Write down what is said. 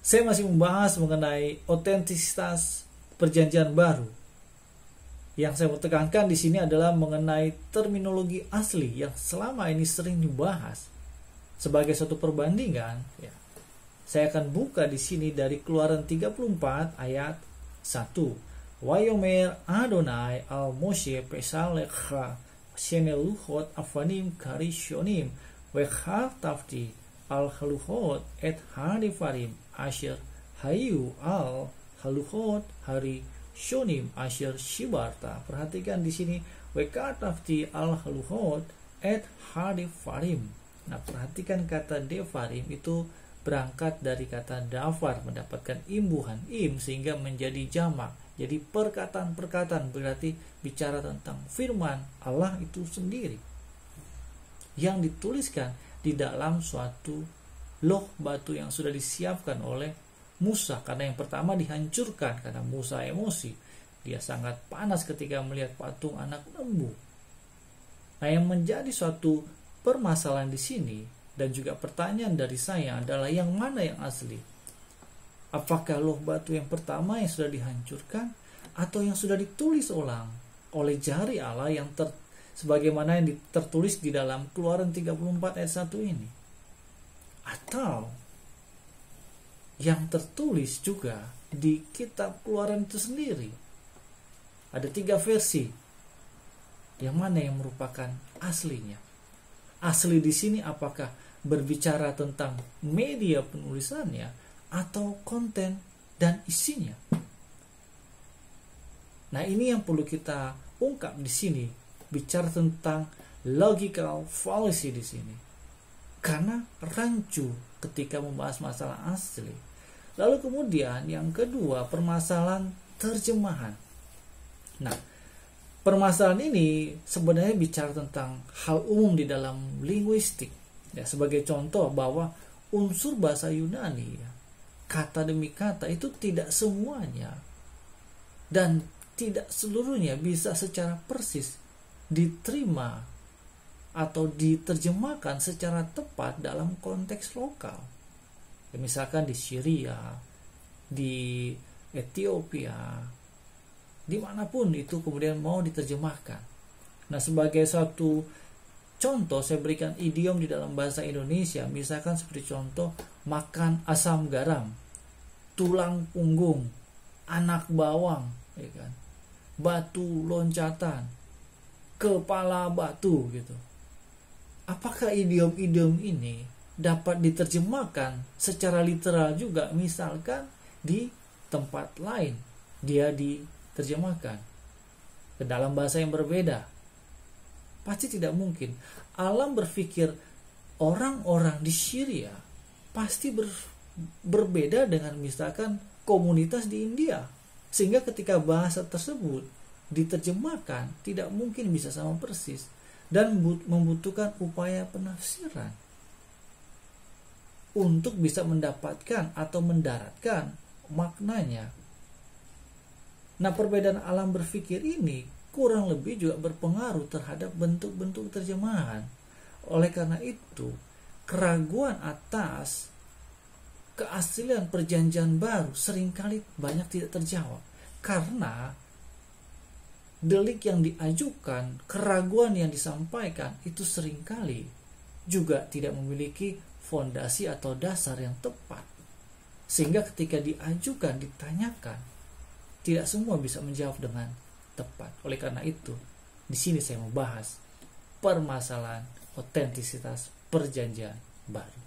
Saya masih membahas mengenai otentisitas perjanjian baru. Yang saya mau tekankan di sini adalah mengenai terminologi asli yang selama ini sering dibahas sebagai suatu perbandingan. Ya. Saya akan buka di sini dari Keluaran 34 ayat 1. Wayomer Adonai al Moshe pesalecha sheneluchot afanim karishonim wechar tafti al haluchot et harifarim asher hayu al haluchot hari shonim asher shibarta. Perhatikan di sini wechar tafti al haluchot et harifarim. Nah, perhatikan kata devarim itu berangkat dari kata dafar, mendapatkan imbuhan im sehingga menjadi jamak. Jadi perkataan-perkataan berarti bicara tentang firman Allah itu sendiri yang dituliskan di dalam suatu loh batu yang sudah disiapkan oleh Musa. Karena yang pertama dihancurkan karena Musa emosi. Dia sangat panas ketika melihat patung anak lembu. Nah, yang menjadi suatu permasalahan di sini dan juga pertanyaan dari saya adalah yang mana yang asli? Apakah loh batu yang pertama yang sudah dihancurkan atau yang sudah ditulis ulang oleh jari Allah yang sebagaimana yang tertulis di dalam Keluaran 34 ayat 1 ini? Atau yang tertulis juga di kitab Keluaran itu sendiri? Ada 3 versi. Yang mana yang merupakan aslinya? Asli di sini apakah berbicara tentang media penulisannya atau konten dan isinya? Nah, ini yang perlu kita ungkap di sini, bicara tentang logical fallacy di sini. Karena rancu ketika membahas masalah asli. Lalu kemudian yang kedua, permasalahan terjemahan. Nah, permasalahan ini sebenarnya bicara tentang hal umum di dalam linguistik. Ya, sebagai contoh bahwa unsur bahasa Yunani, ya, kata demi kata itu tidak semuanya dan tidak seluruhnya bisa secara persis diterima atau diterjemahkan secara tepat dalam konteks lokal. Ya, misalkan di Syria, di Ethiopia, dimanapun itu kemudian mau diterjemahkan. Nah, sebagai satu contoh saya berikan idiom di dalam bahasa Indonesia, misalkan seperti contoh makan asam garam, tulang punggung, anak bawang, ya kan? Batu loncatan, kepala batu gitu. Apakah idiom-idiom ini dapat diterjemahkan secara literal juga, misalkan di tempat lain dia diterjemahkan ke dalam bahasa yang berbeda? Pasti tidak mungkin. Alam berpikir orang-orang di Syria pasti berbeda dengan misalkan komunitas di India. Sehingga ketika bahasa tersebut diterjemahkan tidak mungkin bisa sama persis dan membutuhkan upaya penafsiran untuk bisa mendapatkan atau mendaratkan maknanya. Nah, perbedaan alam berpikir ini kurang lebih juga berpengaruh terhadap bentuk-bentuk terjemahan. Oleh karena itu, keraguan atas keaslian perjanjian baru seringkali banyak tidak terjawab. Karena delik yang diajukan, keraguan yang disampaikan itu seringkali juga tidak memiliki fondasi atau dasar yang tepat. Sehingga ketika diajukan, ditanyakan, tidak semua bisa menjawab dengan tepat. Oleh karena itu, di sini saya membahas permasalahan otentisitas perjanjian baru.